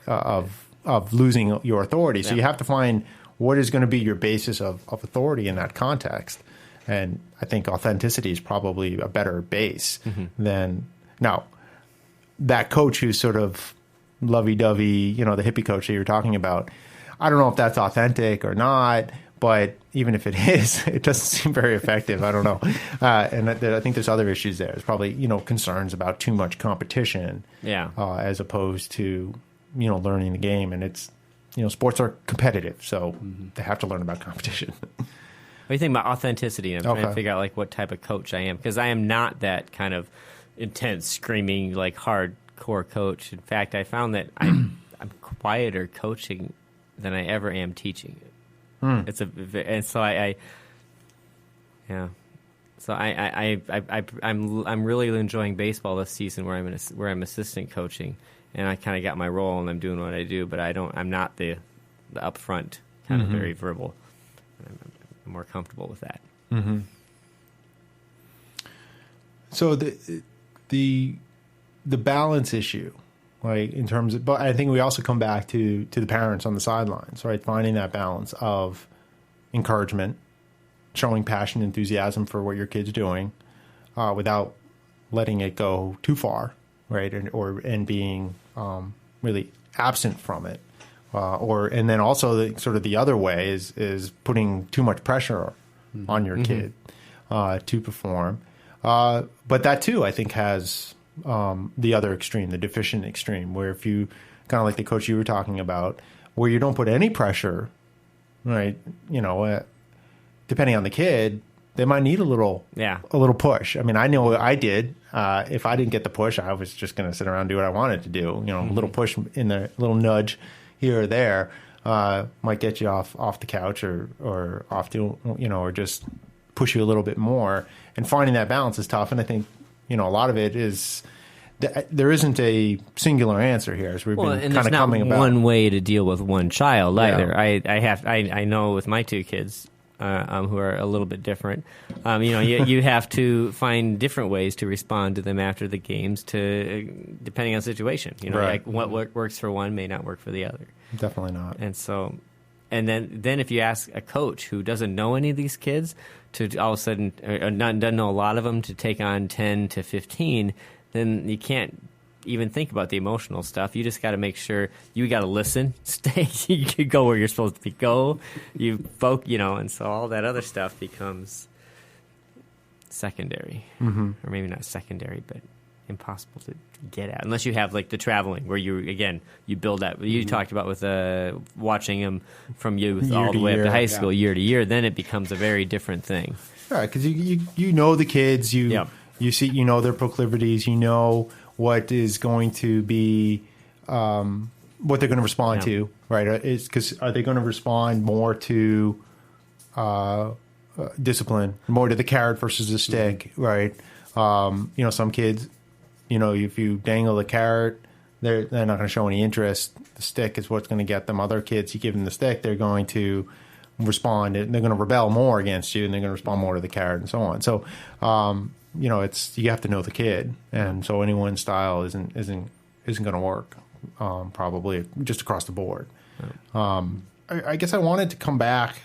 of losing your authority. So you have to find what is going to be your basis of authority in that context. And I think authenticity is probably a better base than now. That coach who's sort of lovey-dovey, the hippie coach that you're talking about, I don't know if that's authentic or not, but even if it is, it doesn't seem very effective. I don't know. And I think there's other issues there. There's probably, concerns about too much competition as opposed to, learning the game. And it's, sports are competitive, so they have to learn about competition. What do you think about authenticity? I'm trying to figure out what type of coach I am, because I am not that kind of intense, screaming, hardcore coach. In fact, I found that I'm quieter coaching than I ever am teaching. It's I'm really enjoying baseball this season, where I'm assistant coaching, and I kind of got my role and I'm doing what I do, but I'm not the upfront kind of very verbal. I'm more comfortable with that. So the balance issue, right? In terms of, but I think we also come back to the parents on the sidelines, right? Finding that balance of encouragement, showing passion, enthusiasm for what your kid's doing, without letting it go too far, right? And being really absent from it, and then also the other way is putting too much pressure on your kid to perform. But that too, I think, has the other extreme, the deficient extreme, where if you kind of like the coach you were talking about, where you don't put any pressure, right? Depending on the kid, they might need a little push. I mean, I know I did. If I didn't get the push, I was just going to sit around and do what I wanted to do. A little push in there, a little nudge here or there, might get you off the couch or off to, or just push you a little bit more. And finding that balance is tough. And I think, a lot of it is there isn't a singular answer here, as we've been kind of coming about. There's not one way to deal with one child either. I know with my two kids, who are a little bit different, you have to find different ways to respond to them after the games, depending on the situation. Right. Like what works for one may not work for the other. Definitely not. And so, and then if you ask a coach who doesn't know any of these kids to all of a sudden, doesn't know a lot of them, to take on 10 to 15, then you can't even think about the emotional stuff. You just got to make sure you got to listen, stay, you go where you're supposed to go, and so all that other stuff becomes secondary, or maybe not secondary, but impossible to get at unless you have the traveling, where you build that. You talked about with watching them from youth all the way up to high school, year to year. Then it becomes a very different thing. Right, because you know the kids, you see, their proclivities, what is going to be, what they're going to respond to, right? Are they going to respond more to discipline, more to the carrot versus the stick, right? Some kids, if you dangle the carrot, they're not going to show any interest. The stick is what's going to get them. Other kids, you give them the stick, they're going to respond. They're going to rebel more against you, and they're going to respond more to the carrot, and so on. So, you have to know the kid, and so anyone's style isn't going to work, probably just across the board. I guess I wanted to come back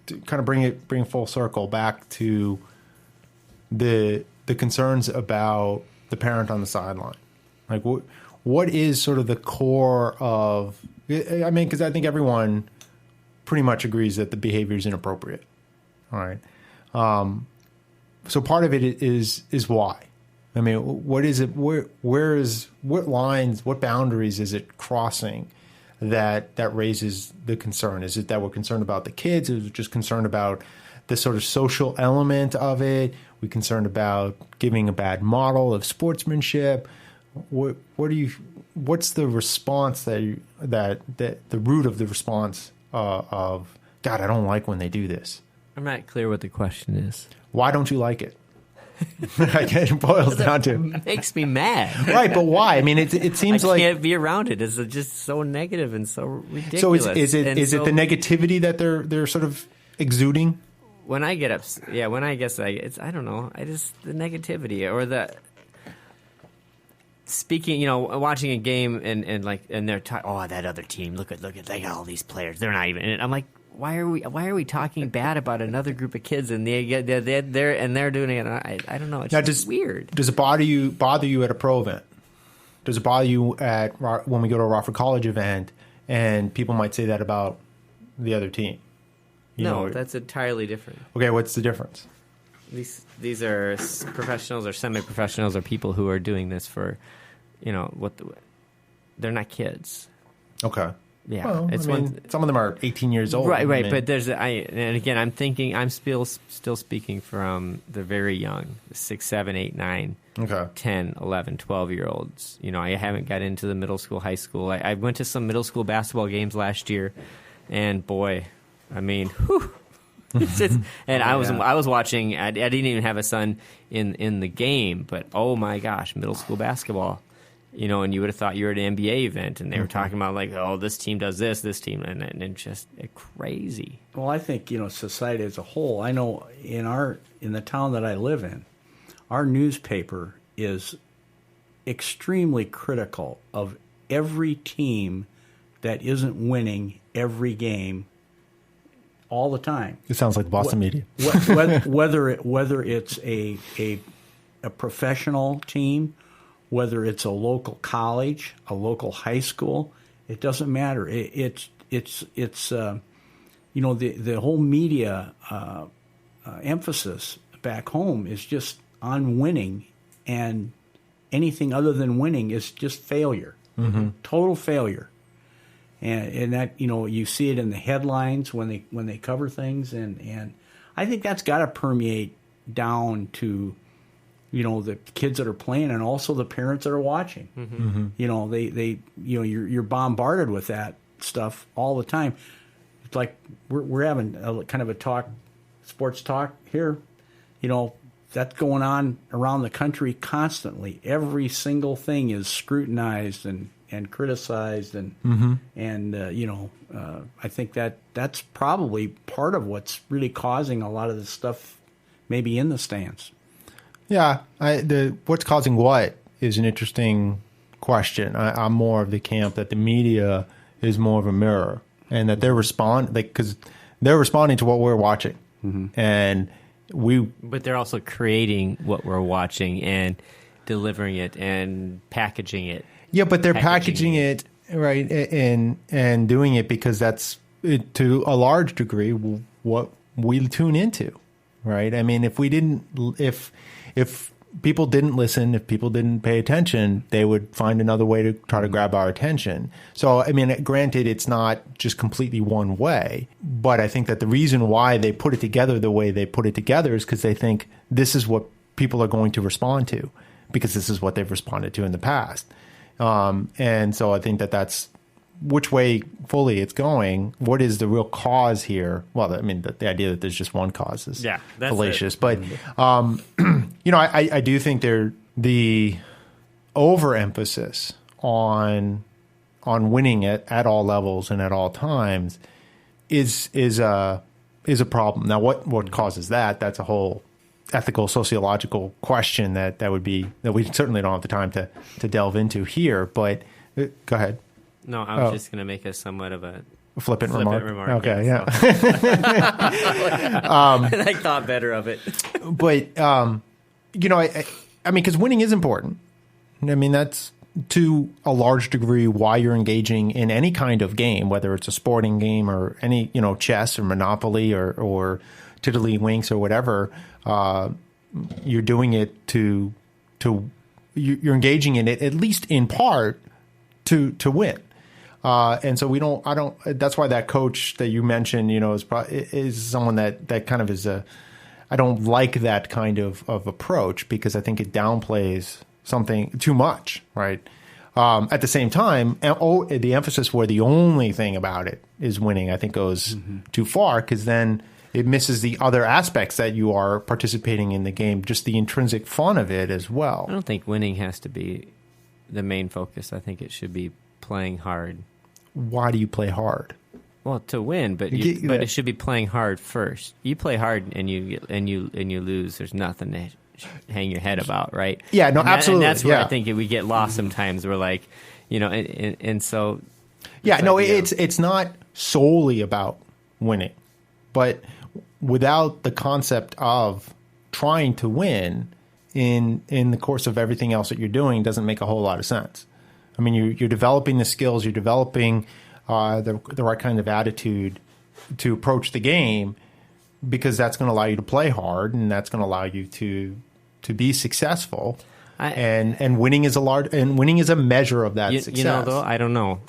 to kind of bring full circle back to the concerns about the parent on the sideline. Like what is sort of the core of? I mean, because I think everyone pretty much agrees that the behavior is inappropriate. All right. So part of it is why. I mean, what is it? What lines, what boundaries is it crossing that raises the concern? Is it that we're concerned about the kids? Is it just concerned about the sort of social element of it? We concerned about giving a bad model of sportsmanship. What's the response that the root of the response of God? I don't like when they do this. I'm not clear what the question is. Why don't you like it? It boils down to It makes me mad. right, but why? I mean, it seems I can't be around it. It's just so negative and so ridiculous. So is it the negativity that they're sort of exuding? When I get up, I don't know. The negativity or the speaking, watching a game and they're that other team. Look at they got all these players. They're not even. And I'm like, why are we talking bad about another group of kids and they're doing it? I don't know. It's just weird. Does it bother you at a pro event? Does it bother you when we go to a Rockford College event and people might say that about the other team? No, that's entirely different. Okay, what's the difference? These are professionals or semi-professionals or people who are doing this for, they're not kids. Okay. Yeah, well, some of them are 18 years old. Right. But and again, I'm still speaking from the very young, 6, 7, 8, 9, 10, 11, 12-year-olds. I haven't got into the middle school, high school. I went to some middle school basketball games last year, and boy, whew. I was watching. I didn't even have a son in the game, but oh my gosh, middle school basketball. And you would have thought you were at an NBA event, and they were talking about this team does this team, and just crazy. Well, I think society as a whole. I know in the town that I live in, our newspaper is extremely critical of every team that isn't winning every game all the time. It sounds like Boston media. Whether it's a professional team, whether it's a local college, a local high school, it doesn't matter. It's the whole media emphasis back home is just on winning, and anything other than winning is just failure, total failure. And that you see it in the headlines when they cover things, and I think that's got to permeate down to the kids that are playing and also the parents that are watching. You're bombarded with that stuff all the time. It's like we're having kind of a talk, sports talk here. That's going on around the country constantly. Every single thing is scrutinized and criticized, and I think that's probably part of what's really causing a lot of this stuff, maybe in the stands. Yeah, what's causing what is an interesting question. I'm more of the camp that the media is more of a mirror, and that they're because they're responding to what we're watching, and But they're also creating what we're watching and delivering it and packaging it. Yeah, but they're packaging it right and doing it because that's to a large degree what we tune into, right? I mean, if people didn't listen, if people didn't pay attention, they would find another way to try to grab our attention. So, I mean, granted, it's not just completely one way, but I think that the reason why they put it together the way they put it together is because they think this is what people are going to respond to, because this is what they've responded to in the past. And so I think that's which way fully it's going. What is the real cause here? Well, I mean, the idea that there's just one cause is fallacious. But, I do think the overemphasis on winning it at all levels and at all times is a problem. Now, what causes that? That's a whole ethical, sociological question that we certainly don't have the time to delve into here. But go ahead. No, I was just going to make a somewhat of a flippant remark. Okay, yeah. So. And I thought better of it. But, I mean, because winning is important. I mean, that's to a large degree why you're engaging in any kind of game, whether it's a sporting game or any, chess or Monopoly or Tiddlywinks or whatever. You're doing it you're engaging in it, at least in part, to win. And so that's why that coach that you mentioned, is someone that kind of is I don't like that kind of approach, because I think it downplays something too much, right? At the same time, the emphasis where the only thing about it is winning, I think goes too far, because then it misses the other aspects that you are participating in the game, just the intrinsic fun of it as well. I don't think winning has to be the main focus. I think it should be playing hard. Why do you play hard? Well, to win, but it should be playing hard first. You play hard and you lose. There's nothing to hang your head about, right? Yeah, no, absolutely. And that's where I think we get lost sometimes. We're like, and so. Yeah, no, it's not solely about winning, but without the concept of trying to win in the course of everything else that you're doing doesn't make a whole lot of sense. I mean, you're developing the skills, you're developing the right kind of attitude to approach the game, because that's going to allow you to play hard, and that's going to allow you to be successful. And winning is a measure of that success. Though, I don't know.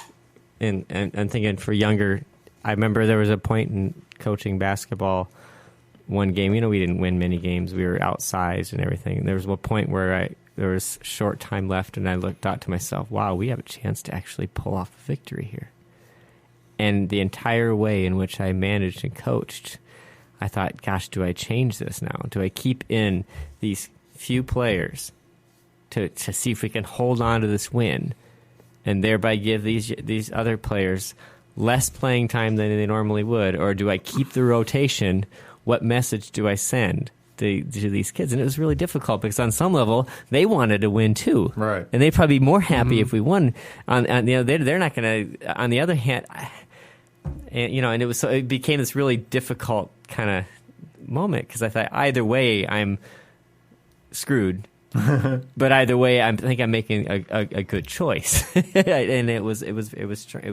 And thinking for younger, I remember there was a point in coaching basketball. One game, we didn't win many games. We were outsized and everything. And there was one point where there was short time left, and I thought to myself, wow, we have a chance to actually pull off a victory here. And the entire way in which I managed and coached, I thought, gosh, do I change this now? Do I keep in these few players to see if we can hold on to this win, and thereby give these other players less playing time than they normally would? Or do I keep the rotation? What message do I send to these kids? And it was really difficult, because on some level they wanted to win too, right? And they'd probably be more happy if we won. They're not going to. On the other hand, and it became this really difficult kind of moment, because I thought either way I'm screwed, but either way I think I'm making a good choice, and it was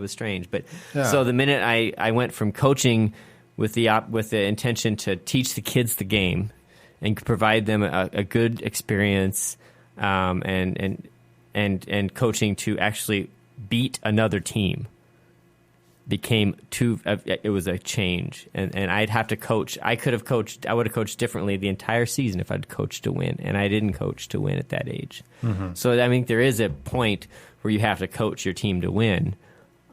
strange. But So the minute I went from coaching with the intention to teach the kids the game and provide them a good experience, and coaching to actually beat another team, became it was a change, and I'd have to coach. I would have coached differently the entire season if I'd coached to win, and I didn't coach to win at that age. So I mean, there is a point where you have to coach your team to win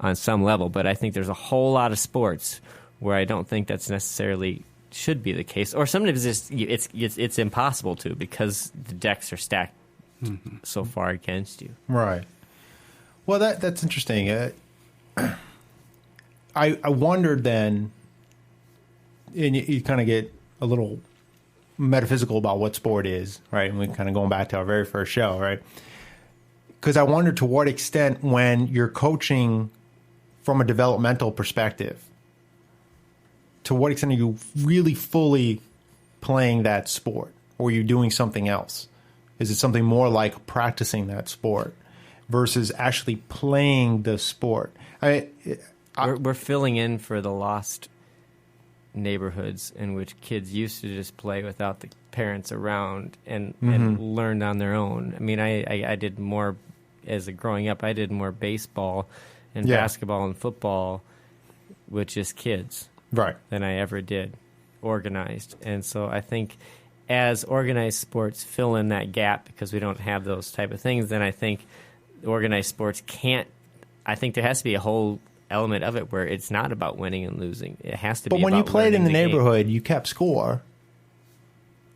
on some level, but I think there's a whole lot of sports where I don't think that's necessarily should be the case, or sometimes it's impossible to, because the decks are stacked so far against you. Right. Well, that's interesting. I wondered then, and you kind of get a little metaphysical about what sport is, right? And we're kind of going back to our very first show, right? Because I wondered to what extent, when you're coaching from a developmental perspective, to what extent are you really fully playing that sport, or are you doing something else? Is it something more like practicing that sport versus actually playing the sport? We're filling in for the lost neighborhoods in which kids used to just play without the parents around and learned on their own. I mean, I did more growing up. I did more baseball and basketball and football with just kids, right, than I ever did organized. And so I think as organized sports fill in that gap, because we don't have those type of things, then I think organized sports can't. I think there has to be a whole element of it where it's not about winning and losing. It has to be. But when you played in the neighborhood, game. You kept score.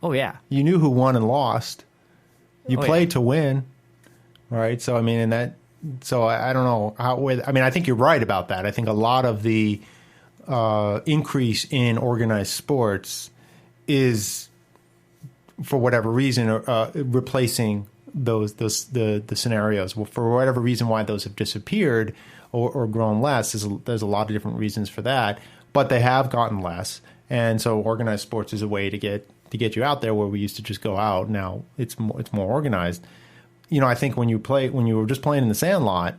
Oh yeah, you knew who won and lost. You played to win, right? So I mean, I don't know how. I mean, I think you're right about that. I think a lot of the increase in organized sports is, for whatever reason, replacing the scenarios. Well, for whatever reason why those have disappeared or grown less, there's a lot of different reasons for that, but they have gotten less. And so organized sports is a way to get you out there, where we used to just go out. Now it's more organized. I think when you were just playing in the sandlot,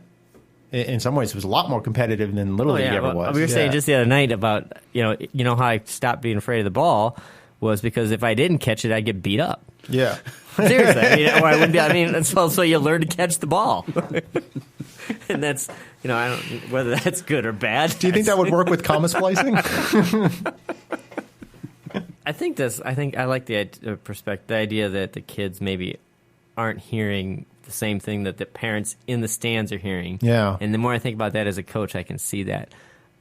in some ways it was a lot more competitive than Little League ever was. We were saying just the other night about, how I stopped being afraid of the ball was because if I didn't catch it, I'd get beat up. Yeah. Seriously. Or I wouldn't be, so you learn to catch the ball. And that's, I don't whether that's good or bad. Do you think that would work with comma splicing? I think I like the perspective, the idea that the kids maybe aren't hearing the same thing that the parents in the stands are hearing. Yeah. And the more I think about that as a coach, I can see that.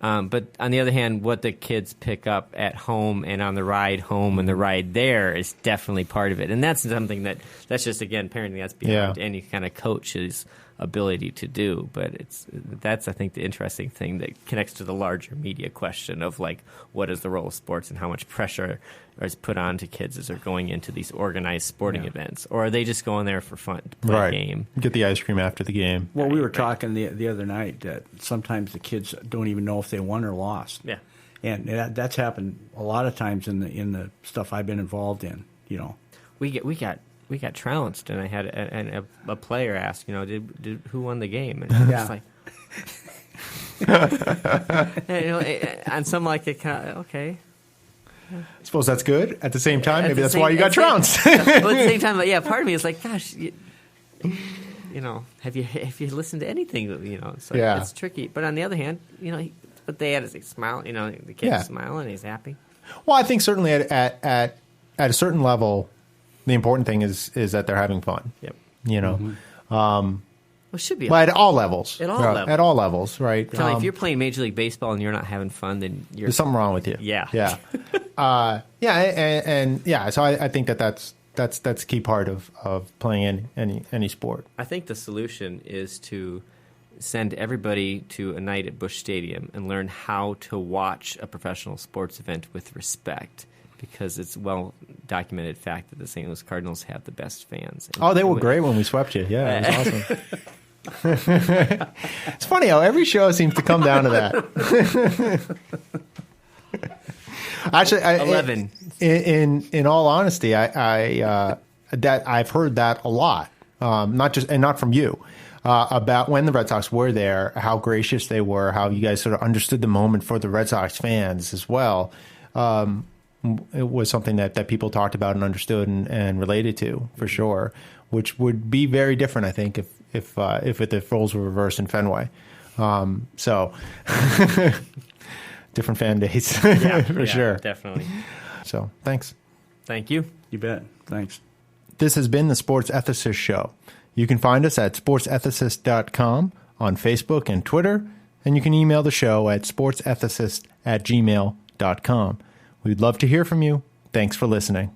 But on the other hand, what the kids pick up at home and on the ride home and the ride there is definitely part of it. And that's something that's just, again, parenting. That's beyond any kind of coach's ability to do. But that's, I think, the interesting thing that connects to the larger media question of, like, what is the role of sports and how much pressure is put on to kids as they're going into these organized sporting events? Or are they just going there for fun, to play a game? Get the ice cream after the game. Well, we were talking the other night that sometimes the kids don't even know if they won or lost. Yeah. And that's happened a lot of times in the stuff I've been involved in, We got trounced, and I had a player ask, did who won the game? And I was like, and some like it kind of, okay. I suppose that's good. At the same time, maybe that's why you got trounced. Well, at the same time, part of me is like, gosh, have you listened to anything? So it's tricky. But on the other hand, but they had a smile. The kid's smiling, he's happy. Well, I think certainly at a certain level, the important thing is that they're having fun. Yep. Well, it should be. But at all levels. At all levels. At all levels, right? If you're playing Major League Baseball and you're not having fun, then there's something wrong with you. Yeah. Yeah. So I think that's a key part of playing any sport. I think the solution is to send everybody to a night at Busch Stadium and learn how to watch a professional sports event with respect, because it's well documented fact that the St. Louis Cardinals have the best fans. They were great when we swept you. Yeah, it was awesome. It's funny how every show seems to come down to that. Actually, 11. In all honesty, I've heard that a lot. Not from you. About when the Red Sox were there, how gracious they were, how you guys sort of understood the moment for the Red Sox fans as well. It was something that people talked about and understood and related to, for sure, which would be very different, I think, if the roles were reversed in Fenway. Different fan base, for sure. Definitely. So, thanks. Thank you. You bet. Thanks. This has been the Sports Ethicist Show. You can find us at sportsethicist.com, on Facebook and Twitter, and you can email the show at sportsethicist@gmail.com. We'd love to hear from you. Thanks for listening.